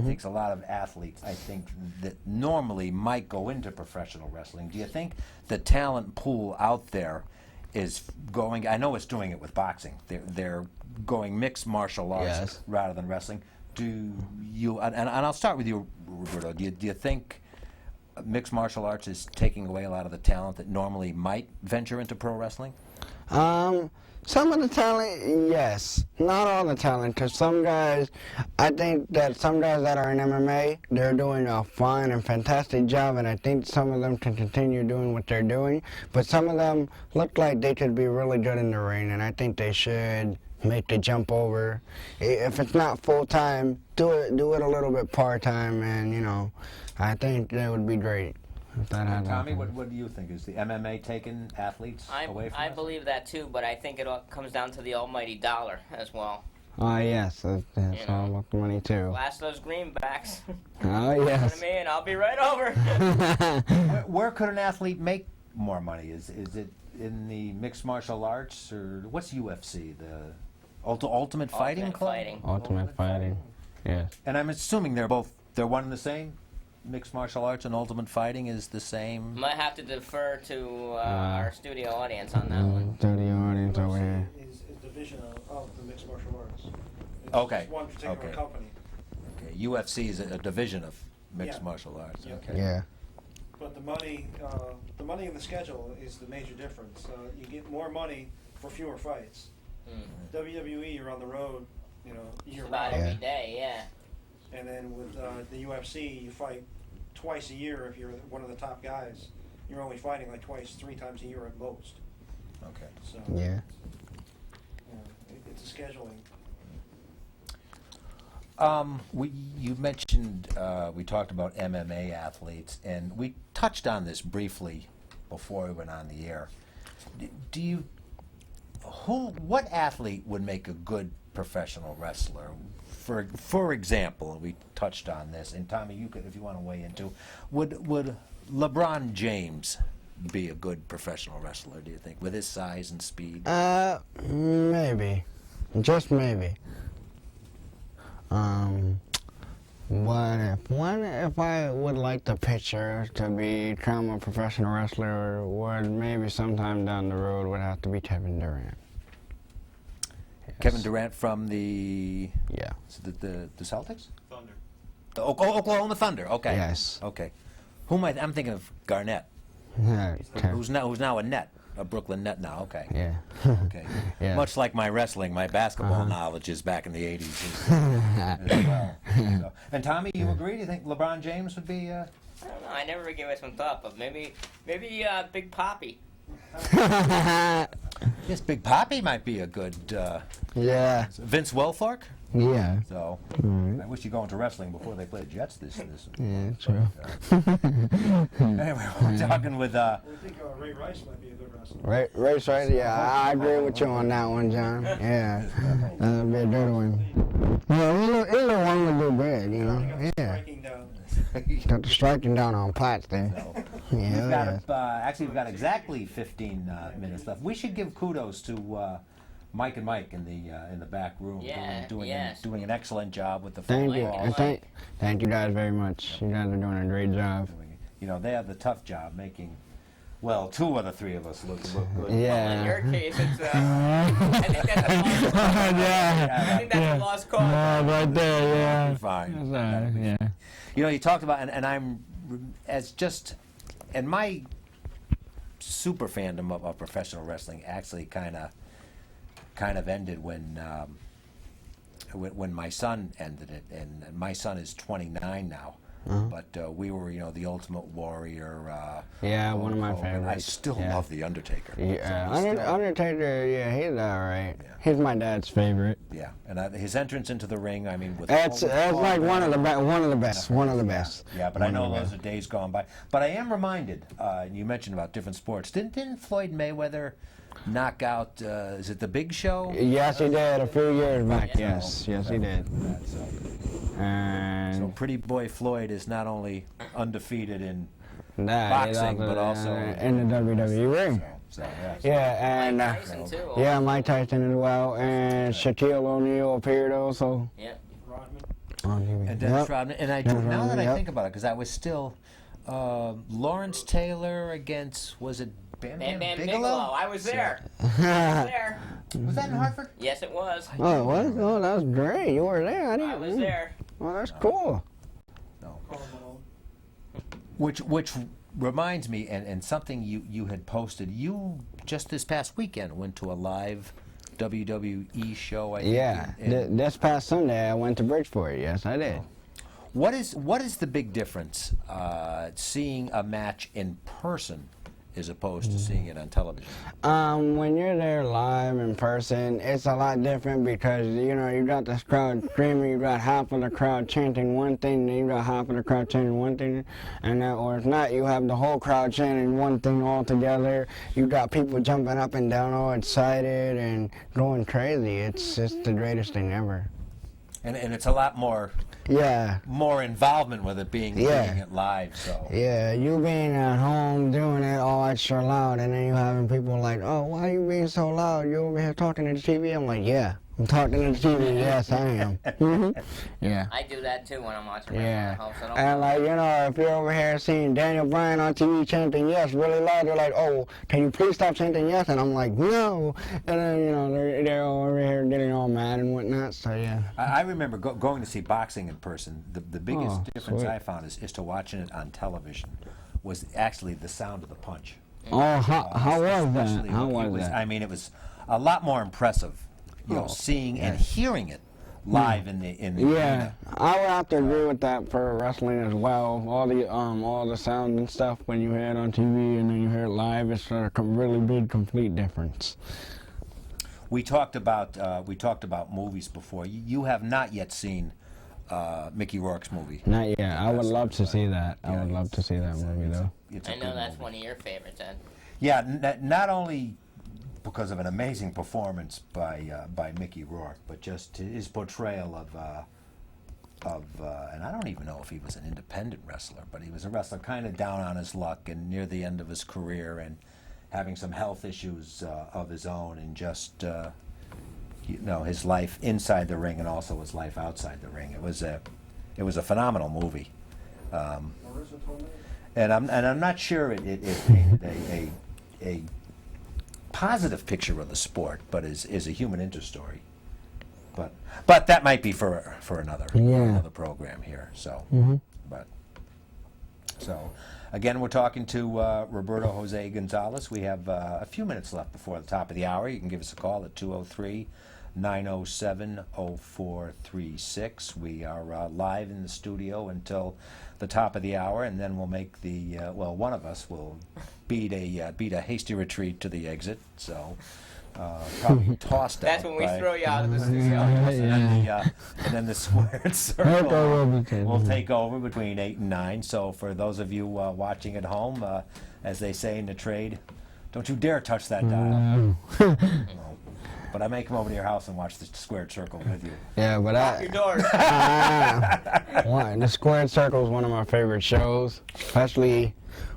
takes a lot of athletes, I think, that normally might go into professional wrestling. Do you think the talent pool out there is going? I know it's doing it with boxing. They're going mixed martial arts Yes. rather than wrestling. Do you? And I'll start with you, Roberto. Do you think mixed martial arts is taking away a lot of the talent that normally might venture into pro wrestling? Some of the talent, yes. Not all the talent, because some guys, I think that some guys that are in MMA, they're doing a fine and fantastic job, and I think some of them can continue doing what they're doing. But some of them look like they could be really good in the ring, and I think they should make the jump over. If it's not full-time, do it a little bit part-time, and, you know, I think that would be great. If that And Tommy, happened. what do you think? Is the MMA taking athletes away from I us? believe that too, but I think it all comes down to the almighty dollar as well. Oh, yes, that's You know. all about the money, too. Last those greenbacks. Oh, Come yes. to me and I'll be right over. Where could an athlete make more money? Is it in the mixed martial arts, or what's UFC? The Ultimate Fighting Ultimate Club? Fighting. Ultimate Fighting, yes. And I'm assuming they're one and the same? Mixed martial arts and ultimate fighting is the same? Might have to defer to our studio audience on that one. To the audience over here. Is a division of the mixed martial arts. It's Okay, just one particular okay. company. Okay, UFC is a division of mixed Yeah. martial arts. Yeah. Okay. Yeah. But the money in the schedule is the major difference. You get more money for fewer fights. WWE, you're on the road, you know, year Just about round. every day, yeah. And then with the UFC, you fight twice a year if you're one of the top guys. You're only fighting like three times a year at most. Okay. So Yeah. it's a scheduling. You mentioned, we talked about MMA athletes, and we touched on this briefly before we went on the air. What athlete would make a good professional wrestler? For example, we touched on this, and Tommy, you could, if you want to weigh in too, would LeBron James be a good professional wrestler, do you think, with his size and speed? Maybe. Just maybe. If I would like the picture to become a professional wrestler, would maybe sometime down the road would have to be Kevin Durant. Yes. Kevin Durant from the Yeah. the Celtics? Thunder. Oklahoma Thunder. Okay. Yes. Okay. I'm thinking of Garnett, Yeah. who's now a Net, a Brooklyn Net now. Okay. Yeah. Okay. Yeah. Much like my wrestling, my basketball knowledge is back in the '80s as well. So, and Tommy, you agree? Do you think LeBron James would be? I don't know. I never really gave it some thought, but maybe Big Poppy. Yes, Big Poppy might be a good. Yeah. Vince Wilfork. Yeah. So I wish you go into wrestling before they play Jets this. Yeah, true. Anyway, we're talking with. I think Ray Rice might be a good wrestler. Race right? Yeah, I agree with you on that one, John. Yeah. That'll be a good one. Yeah, either one would do good, you know. Yeah. Striking down. Got the striking down on Platts there. Yeah. We've got exactly 15 minutes left. We should give kudos to Mike and Mike in the back room, Yeah, doing yes. doing an excellent job with the Thank phone you. calls. Thank you guys very much. You guys are doing a great job. You know, they have the tough job making Well, two of the three of us look good. Yeah. In your case, it's I think that's a lost cause. Yeah. I think that's a lost cause. Right there, yeah. Fine. Yeah. You know, you talked about, and I'm and my super fandom of professional wrestling actually kind of ended when my son ended it, and my son is 29 now. But we were, the Ultimate Warrior. Yeah, one of my Hogan. favorites. I still Yeah. love the Undertaker. Yeah, So he's still- Undertaker, yeah, he's alright. Yeah. He's my dad's favorite. Yeah, and his entrance into the ring, I mean, with That's like one of the best. Yeah, but I know those are days gone by. But I am reminded, you mentioned about different sports. Didn't Floyd Mayweather knock out? Is it the Big Show? Yes, he did a few years back. Yeah. Yes, he did. And So Pretty Boy Floyd is not only undefeated in that is boxing, but also in the WWE ring. so yeah. Yeah, and Mike Tyson, too. yeah, Mike Tyson as well, and Shaquille O'Neal appeared also Yeah. Rodman. on TV. And Dennis Yep. Rodman. And I Dennis now that Rodman, I yep. think about it, because I was still Lawrence Taylor against, was it Bam Bam Bam Bigelow? Bigelow. I was there. I was there. Was that in Hartford? Yes, it was. Oh, what? Oh, that was great. You were there. I didn't. I was there. Well, that's cool. No. Karl Malone. Which reminds me, and something you had posted, you just this past weekend went to a live WWE show, I think. Yeah, this past Sunday I went to Bridgeport. Yes, I did. What is the big difference seeing a match in person as opposed to seeing it on television? When you're there live in person, it's a lot different because, you got this crowd screaming, you got half of the crowd chanting one thing, then you got half of the crowd chanting one thing, and then, or if not, you have the whole crowd chanting one thing all together. You got people jumping up and down all excited and going crazy. It's just the greatest thing ever. And it's a lot more involvement with it being it live. So Yeah, you being at home doing it all extra loud, and then you having people like, oh, why are you being so loud? You over here talking to the TV? I'm like, yeah, I'm talking to the TV. Yes, I am. Yeah. I do that too when I'm watching wrestling Yeah, at home. So and if you're over here seeing Daniel Bryan on TV chanting yes really loud, they're like, oh, can you please stop chanting yes? And I'm like, no. And then, they're all over here getting all mad and whatnot, so yeah. I remember going to see boxing in person. The biggest difference sweet. I found is to watching it on television was actually the sound of the punch. Oh, how was that? Especially How when was that? I mean, it was a lot more impressive, seeing and hearing it live in the Yeah, arena. I would have to agree with that for wrestling as well. All the sound and stuff when you hear it on TV and then you hear it live, it's a really big, complete difference. We talked about movies before. You have not yet seen Mickey Rourke's movie. Not yet. I would love to see that. I Yeah, would love to see that movie though. It's a I know good that's movie. one of your favorites, Ed. Yeah, not only because of an amazing performance by Mickey Rourke, but just his portrayal of and I don't even know if he was an independent wrestler, but he was a wrestler kind of down on his luck and near the end of his career and having some health issues of his own, and just his life inside the ring and also his life outside the ring. It was a phenomenal movie. Marissa Tomei. And I'm not sure it painted a positive picture of the sport, but is a human interest story. But that might be for another program here. So, so again, we're talking to Roberto Jose Gonzalez. We have a few minutes left before the top of the hour. You can give us a call at 203-907-0436. We are live in the studio until the top of the hour, and then we'll make one of us will beat a hasty retreat to the exit. So probably tossed That's out. when we by- throw you out of the studio. and then the squared circle will will take over between 8 and 9. So for those of you watching at home, as they say in the trade, don't you dare touch that dial. But I may come over to your house and watch the squared circle with you. Yeah, but Your doors. the Squared Circle is one of my favorite shows, especially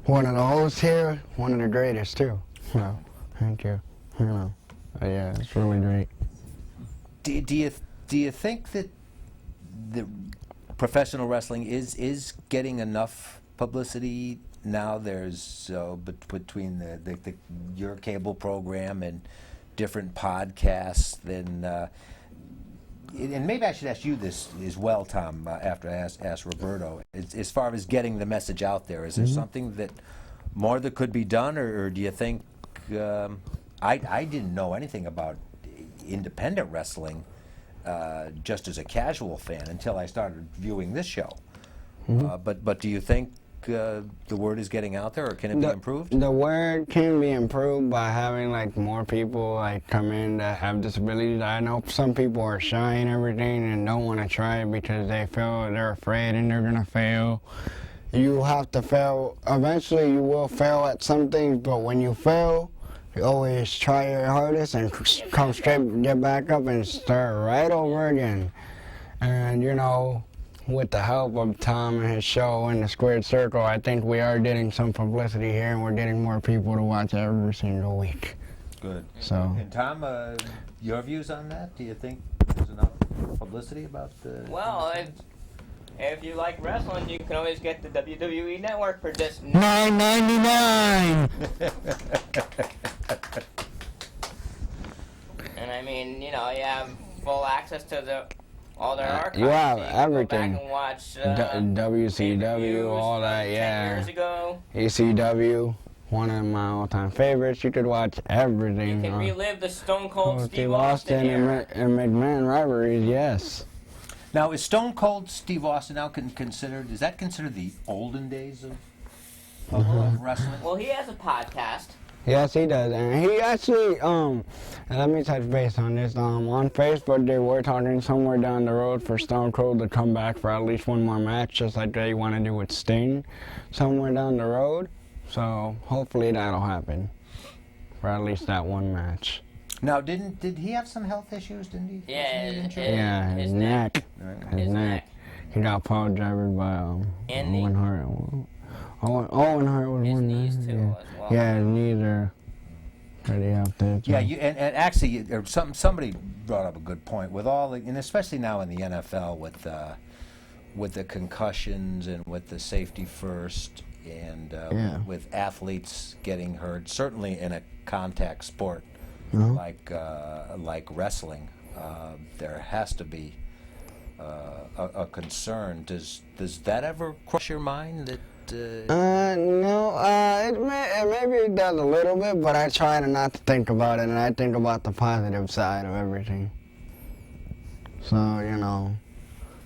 one of the hosts here, one of the greatest too. So, thank you. Yeah, it's really great. Do you think that the professional wrestling is getting enough publicity now there's between your cable program and different podcasts, then and maybe I should ask you this as well, Tom, after I ask Roberto, as far as getting the message out there, is there something that more that could be done, or do you think, I didn't know anything about independent wrestling just as a casual fan until I started viewing this show. But do you think the word is getting out there, or can it be improved? The word can be improved by having like more people like come in that have disabilities. I know some people are shy and everything and don't want to try it because they're afraid and they're gonna fail. You have to fail. Eventually, you will fail at some things, but when you fail, you always try your hardest and come straight, get back up and start right over again. And you know, with the help of Tom and his show and the Squared Circle, I think we are getting some publicity here, and we're getting more people to watch every single week. Good. So. And Tom, your views on that? Do you think there's enough publicity about the? Well, if you like wrestling, you can always get the WWE Network for just $9.99. And I mean, you know, you have full access to all their archives. You have so you everything. Go back and watch WCW, all that, 10 yeah. years ago. ECW, one of my all-time favorites. You could watch everything. You can relive the Stone Cold Steve Austin and McMahon rivalries, yes. Now, is Stone Cold Steve Austin now considered? Is that considered the olden days of wrestling? Well, he has a podcast. Yes, he does, and he actually, let me touch base on this. On Facebook, they were talking somewhere down the road for Stone Cold to come back for at least one more match, just like they want to do with Sting, somewhere down the road. So hopefully that'll happen for at least that one match. Now, did he have some health issues? Didn't he? Yeah, his neck. Right. His neck. He got paw jabbered by Owen Hart. Owen Hart was His one. knees too, Yeah. as well. Yeah, his knees are pretty up there. Too. Yeah, and actually, somebody brought up a good point with all, and especially now in the NFL with the concussions and with the safety first, and with athletes getting hurt. Certainly in a contact sport like wrestling, there has to be a concern. Does that ever cross your mind that? No, maybe it does a little bit, but I try to not to think about it, and I think about the positive side of everything. So, you know,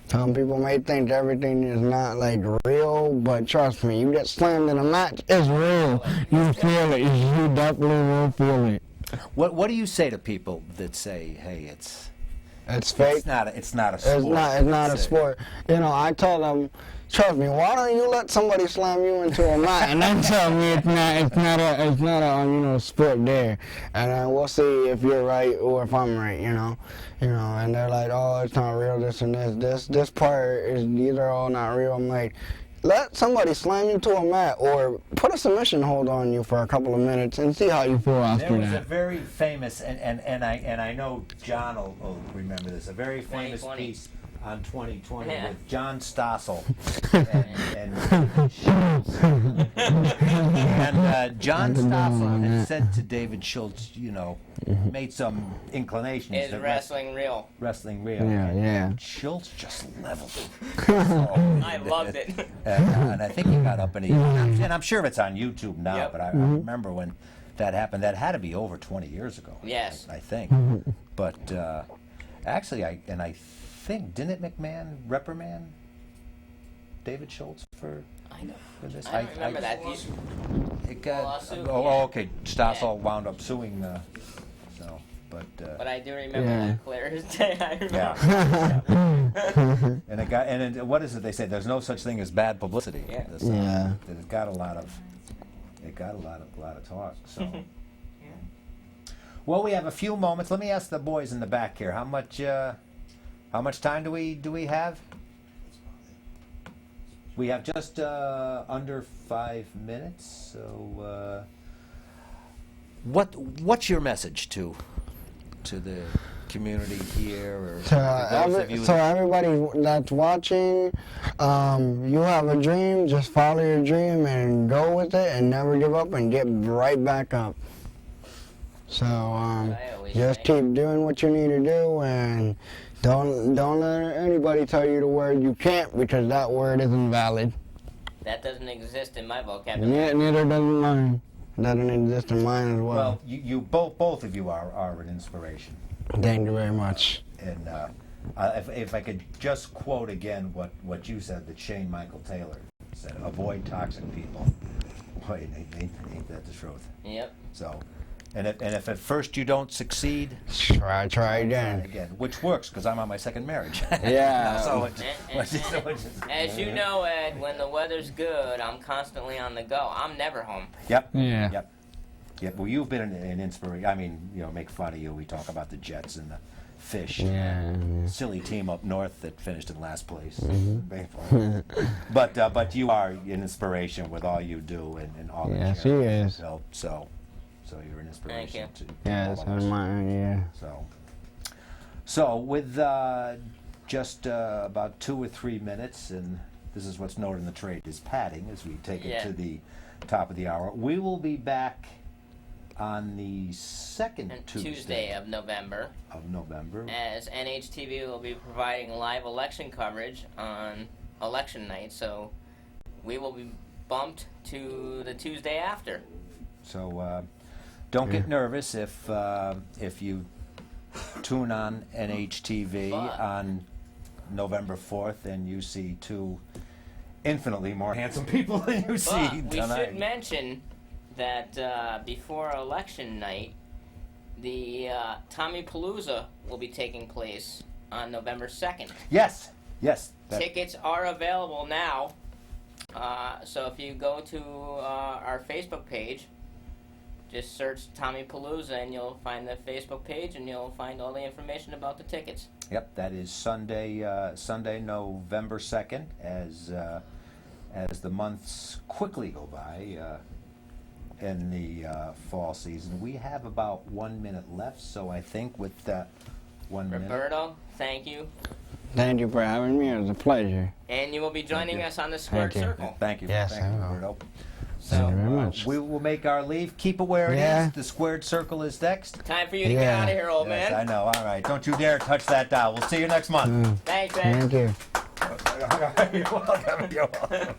some people may think everything is not, like, real, but trust me, you get slammed in a match, it's real. You feel it. You definitely will feel it. What do you say to people that say, hey, it's fake? It's not a sport. It's not a sport. You know, I told them, trust me, why don't you let somebody slam you into a mat and then tell me it's not a sport there, and then we'll see if you're right or if I'm right, you know, and they're like, oh, it's not real, this and this part is, these are all not real. I'm like, let somebody slam you to a mat or put a submission hold on you for a couple of minutes and see how you feel after that. There was a very famous, and I know John will remember this, a very famous 2020. piece on 2020 Yeah. with John Stossel and John Stossel had said to David Schultz, you know, made some inclinations. Is that wrestling real? Wrestling real. Yeah. Schultz just leveled him. I loved it. And I think he got up and I'm sure it's on YouTube now, Yep. but I remember when that happened. That had to be over 20 years ago. Yes. I think. But actually, I think, didn't McMahon reprimand David Schultz for this? I don't remember that. It got, Lawsuit, okay. Stossel wound up suing But I do remember that clear as day. I remember. And it got, and what is it they say? There's no such thing as bad publicity. Yeah. It got a lot of talk. So. Well, we have a few moments. Let me ask the boys in the back here. How much time do we have? We have just under 5 minutes. So, what's your message to community here? Or So, those of you so everybody that's watching, you have a dream, just follow your dream and go with it and never give up and get right back up. So just keep doing what you need to do and don't let anybody tell you the word you can't, because that word isn't valid. That doesn't exist in my vocabulary. Neither does mine. Doesn't exist in mine as well. Well, you both of you are an inspiration. Thank you very much. And if I could just quote again what you said, that Shane Michael Taylor said, avoid toxic people. Boy, ain't that the truth? Yep. So, and if at first you don't succeed, Try again. which works because I'm on my second marriage. Yeah. So As you know, Ed, when the weather's good, I'm constantly on the go. I'm never home. Yep. Yeah. Yep. Yep. Well, you've been an inspiration. I mean, make fun of you. We talk about the Jets and the Fish. Yeah. Silly team up north that finished in last place. Mm-hmm. But you are an inspiration with all you do and all that. Yes, he is. So you're an inspiration Thank you. to Yes, all of us. yeah. So with just about 2 or 3 minutes, and this is what's known in the trade as padding, as we take it to the top of the hour. We will be back on the second Tuesday of November. As NHTV will be providing live election coverage on election night, so we will be bumped to the Tuesday after. So don't get nervous if you tune on NHTV on November 4th and you see two infinitely more handsome people than you see But we tonight. should mention that before election night, the Tommy Palooza will be taking place on November 2nd. Yes. Tickets are available now. So if you go to our Facebook page, just search Tommy Palooza and you'll find the Facebook page and you'll find all the information about the tickets. Yep, that is Sunday, November 2nd, as the months quickly go by in the fall season. We have about 1 minute left, so I think with that 1 minute. Roberto, thank you. Thank you for having me. It was a pleasure. And you will be joining us on the Squared Circle. Thank you. Yes, Thank you, I will. Roberto. Thank you very much. We will make our leave. Keep it where it is. The Squared Circle is next. Time for you to get out of here, old Yes, man. I know. All right. Don't you dare touch that dial. We'll see you next month. Thanks, man. Thank you. You're welcome. You're welcome.